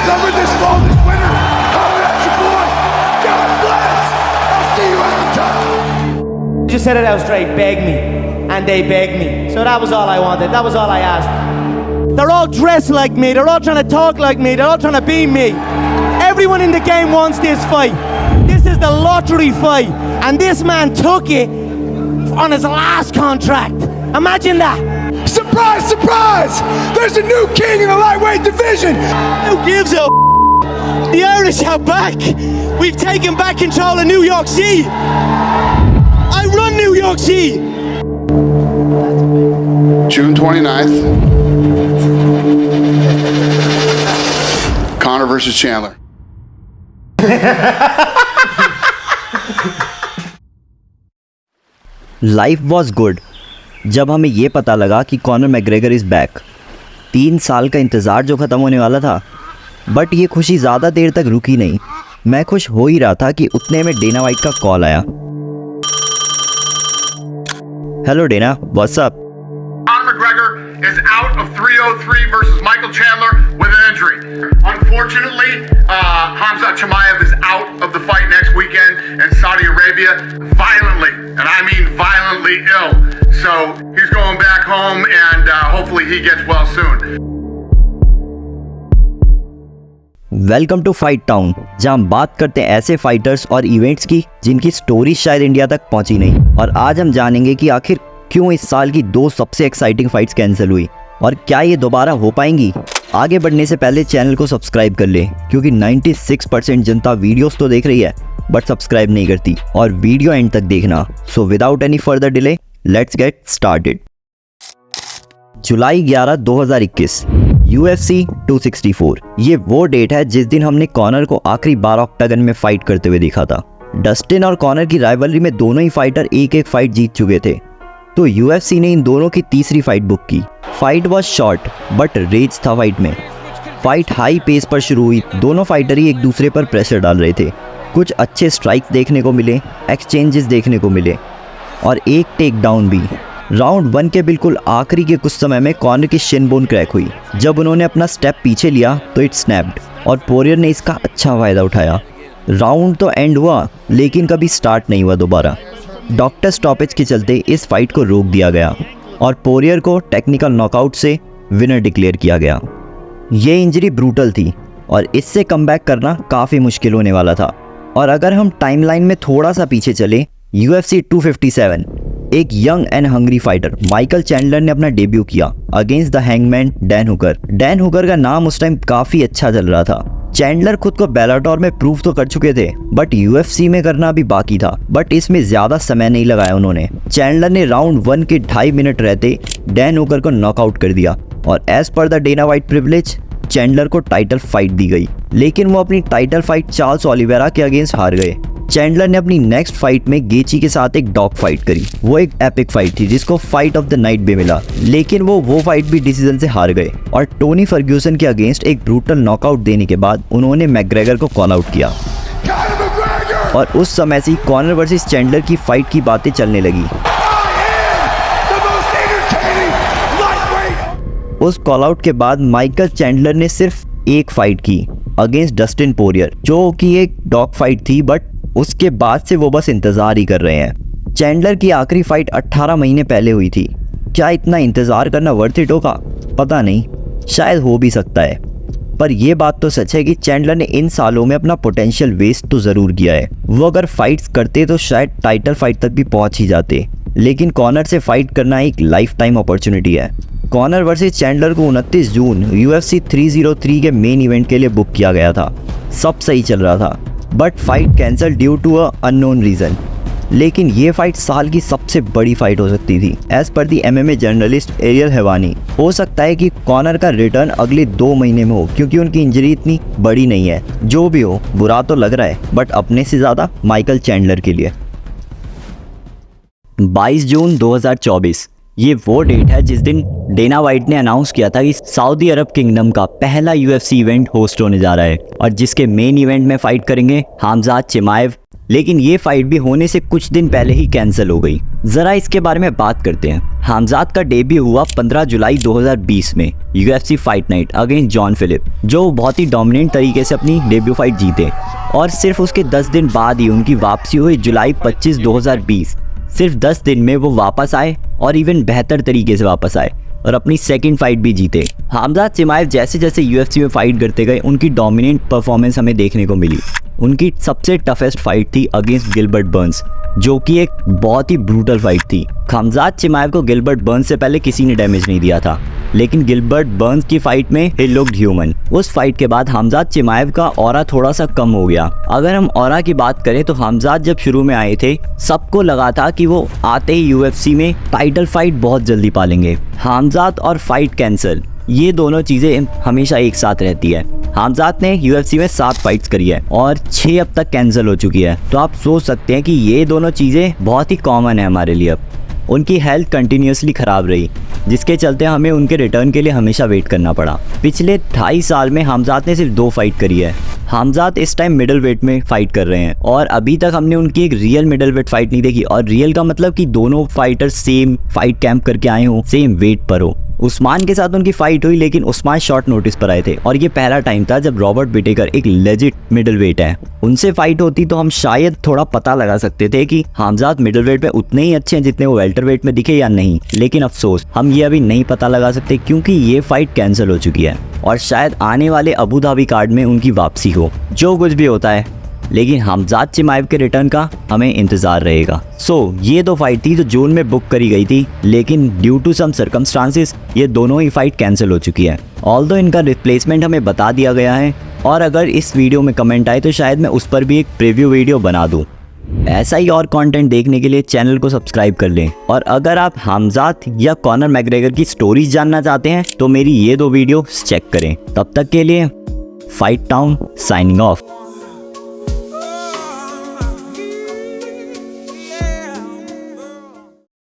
Summer this fall, this winter. Holler at your boy. God bless. I'll see you at the top. Just said it out straight, beg me. And they begged me. So that was all I wanted. That was all I asked. They're all dressed like me. They're all trying to talk like me. They're all trying to be me. Everyone in the game wants this fight. This is the lottery fight. And this man took it on his last contract. Imagine that. Surprise, surprise! There's a new king in the lightweight division. Who gives a The Irish are back. We've taken back control of New York City. I run New York City. June 29th. Conor versus Chandler. Life was good जब हमें ये पता लगा कि Conor McGregor is back. 3 साल का इंतज़ार जो ख़त्म होने वाला था, बट ये खुशी ज़्यादा देर तक रुकी नहीं। मैं खुश हो ही रहा था कि उतने में डेना वाइट का कॉल आया। Hello Dana, what's up? Conor McGregor is out of 303 versus Michael Chandler with an injury. Unfortunately, Khamzat Chimaev is out of the fight next weekend in Saudi Arabia violently, and I mean violently ill. So he's going back home and hopefully he gets well soon. Welcome to fight town, जहां हम बात करते हैं ऐसे fighters और events की जिनकी story शायद इंडिया तक पहुंची नहीं। और आज हम जानेंगे कि आखिर क्यों इस साल की 2 सबसे एक्साइटिंग फाइट्स कैंसिल हुई और क्या ये दोबारा हो पाएंगी। आगे बढ़ने से पहले चैनल को सब्सक्राइब कर ले, क्योंकि 96% जनता वीडियोस तो देख रही है बट सब्सक्राइब नहीं करती, और वीडियो एंड तक देखना। So without any further delay, let's get started. July 11, 2021, UFC 264। ये वो डेट है जिस दिन हमने कॉनर को आखिरी बार ऑक्टागन में फाइट करते हुए देखा था। डस्टिन और कॉनर की राइवलरी में दोनों ही फाइटर एक फाइट जीत चुके थे, तो UFC ने इन दोनों की तीसरी फाइट बुक की। Fight was short but rage था फाइट में। फाइट हाई पेस पर शुरू हुई, दोनों फाइटर ही एक दूसरे पर प्रेशर डाल रहे थे। कुछ अच्छे स्ट्राइक्स देखने को मिले, एक्सचेंजेस देखने को मिले और एक टेक डाउन भी। राउंड 1 के बिल्कुल आखिरी के कुछ समय में कॉनर की शिन बोन क्रैक हुई। जब उन्होंने अपना स्टेप पीछे लिया तो इट स्नैप्ड और पोरियर ने इसका अच्छा फायदा उठाया। राउंड तो एंड हुआ लेकिन कभी स्टार्ट नहीं हुआ दोबारा। डॉक्टर स्टॉपेज के चलते इस फाइट को रोक दिया गया और पोरियर को टेक्निकल नॉकआउट से विनर डिक्लेयर किया गया। ये इंजरी ब्रूटल थी और इससे कमबैक करना काफ़ी मुश्किल होने वाला था। और अगर हम टाइमलाइन में थोड़ा सा पीछे चले, UFC 257, एक young and hungry fighter Michael Chandler ने अपना डेब्यू किया against the hangman Dan Hooker. Dan Hooker का नाम उस टाइम काफ़ी अच्छा चल रहा था। चैंडलर खुद को बेलाटोर में प्रूव तो कर चुके थे, बट UFC में करना भी बाकी था, बट इसमें ज़्यादा समय नहीं लगाया उन्होंने। चैंडलर ने राउंड 1 के 2.5 मिनट रहते डैन हुकर को नॉकआउट कर दिया और as per the Dana White privilege Chandler को टाइटल फाइट दी गई, लेकिन वो अपनी टाइटल फाइट चार्ल्स ओलिवेरा के अगेंस्ट हार गए। चैंडलर ने अपनी नेक्स्ट फाइट में गेची के साथ एक डॉग फाइट करी। वो एक एपिक फाइट थी जिसको फाइट ऑफ द नाइट भी मिला, लेकिन वो फाइट भी डिसीजन से हार गए और टोनी फर्ग्यूसन के अगेंस्ट एक ब्रूटल नॉकआउट देने के बाद उन्होंने मैकग्रेगर को कॉल आउट किया। और उस समय से कॉनर वर्सेस चैंडलर की फाइट की बातें चलने लगी। उस कॉल आउट के बाद माइकल चैंडलर ने सिर्फ एक फाइट की अगेंस्ट डस्टिन पोरियर, जो कि एक डॉग फाइट थी, बट उसके बाद से वो बस इंतज़ार ही कर रहे हैं। चैंडलर की आखिरी फाइट 18 महीने पहले हुई थी। क्या इतना इंतज़ार करना वर्थ इट होगा? पता नहीं, शायद हो भी सकता है। पर यह बात तो सच है कि चैंडलर ने इन सालों में अपना पोटेंशियल वेस्ट तो ज़रूर किया है। वो अगर फाइट्स करते तो शायद टाइटल फाइट तक भी पहुंच ही जाते, लेकिन कॉनर से फाइट करना एक लाइफ टाइम अपॉर्चुनिटी है। कॉनर वर्सेस चैंडलर को 29 जून UFC 303 के मेन इवेंट के लिए बुक किया गया था। सब सही चल रहा था, but fight cancel due to a unknown reason. लेकिन ये फाइट साल की सबसे बड़ी फाइट हो सकती थी एज पर दी MMA जर्नलिस्ट एरियल हेवानी। हो सकता है कि कॉनर का रिटर्न अगले 2 महीने में हो, क्योंकि उनकी इंजरी इतनी बड़ी नहीं है। जो भी हो, बुरा तो लग रहा है, बट अपने से ज़्यादा माइकल चैंडलर के लिए। 22 जून 2024, ये वो डेट है जिस दिन डेना वाइट ने अनाउंस किया था कि सऊदी अरब किंगडम का पहला UFC इवेंट होस्ट होने जा रहा है और जिसके मेन इवेंट में फाइट करेंगे हमजात चिमाएव लेकिन ये फाइट भी होने से कुछ दिन पहले ही कैंसिल हो गई। जरा इसके बारे में बात करते हैं। हमजात का डेब्यू हुआ 15 जुलाई 2020 में UFC fight night against John Philip, जो बहुत ही डोमिनेंट तरीके से अपनी डेब्यू फाइट जीते, और सिर्फ उसके 10 दिन बाद ही उनकी वापसी हुई जुलाई 25, 2020। सिर्फ 10 दिन में वो वापस आए और इवन बेहतर तरीके से वापस आए और अपनी सेकंड फाइट भी जीते। हमजात चिमाएव जैसे जैसे UFC में फाइट करते गए उनकी डोमिनेंट परफॉर्मेंस हमें देखने को मिली। उनकी सबसे टफेस्ट फाइट थी अगेंस्ट गिलबर्ट बर्न्स, जो कि एक बहुत ही ब्रूटल फाइट थी। हमजात चिमाएव को गिलबर्ट बर्न्स से पहले किसी ने डैमेज नहीं दिया था, लेकिन गिलबर्ट बर्न्स की फाइट में ही लुक्ड ह्यूमन। उस फाइट के बाद हमजात चिमाएव का ऑरा थोड़ा सा कम हो गया। अगर हम ऑरा की बात करें तो हमजात जब शुरू में आए थे, सबको लगा था कि वो आते ही UFC में टाइटल फाइट बहुत जल्दी पालेंगे। हमजात और फाइट कैंसिल, ये दोनों चीजें हमेशा एक साथ रहती है। हमजात ने UFC में 7 फाइट्स करी है और 6 अब तक कैंसिल हो चुकी है, तो आप सोच सकते हैं कि ये दोनों चीज़ें बहुत ही कॉमन है हमारे लिए। अब उनकी हेल्थ कंटिन्यूसली ख़राब रही, जिसके चलते हमें उनके रिटर्न के लिए हमेशा वेट करना पड़ा। पिछले 2.5 साल में हमजात ने सिर्फ 2 फाइट करी है। हमजात इस टाइम मिडल वेट में फाइट कर रहे हैं और अभी तक हमने उनकी एक रियल मिडल वेट फाइट नहीं देखी। और रियल का मतलब कि दोनों फाइटर सेम फाइट कैंप करके आए हों, सेम वेट पर हो। उस्मान के साथ उनकी फाइट हुई, लेकिन उस्मान शॉर्ट नोटिस पर आए थे और ये पहला टाइम था जब रॉबर्ट विटेकर, एक लेजिट मिडल वेट है, उनसे फाइट होती तो हम शायद थोड़ा पता लगा सकते थे कि हमजात मिडल वेट में उतने ही अच्छे हैं जितने वो वेल्टर वेट में दिखे या नहीं। लेकिन अफसोस हम ये अभी नहीं पता लगा सकते, क्योंकि ये फाइट कैंसिल हो चुकी है और शायद आने वाले अबू धाबी कार्ड में उनकी वापसी हो। जो कुछ भी होता है, लेकिन हमजात चिमाएव के रिटर्न का हमें इंतजार रहेगा। ये 2 फाइट थी जो जून में बुक करी गई थी, लेकिन ड्यू टू सम सर्कमस्टांसेस ये दोनों ही फाइट कैंसिल हो चुकी है। ऑल्दो इनका रिप्लेसमेंट हमें बता दिया गया है, और अगर इस वीडियो में कमेंट आए तो शायद मैं उस पर भी एक प्रीव्यू वीडियो बना दूँ। ऐसा ही और कंटेंट देखने के लिए चैनल को सब्सक्राइब कर लें, और अगर आप हमजात या कॉनर मैकग्रेगर की स्टोरीज जानना चाहते हैं तो मेरी ये 2 वीडियो चेक करें। तब तक के लिए फाइट टाउन साइनिंग ऑफ।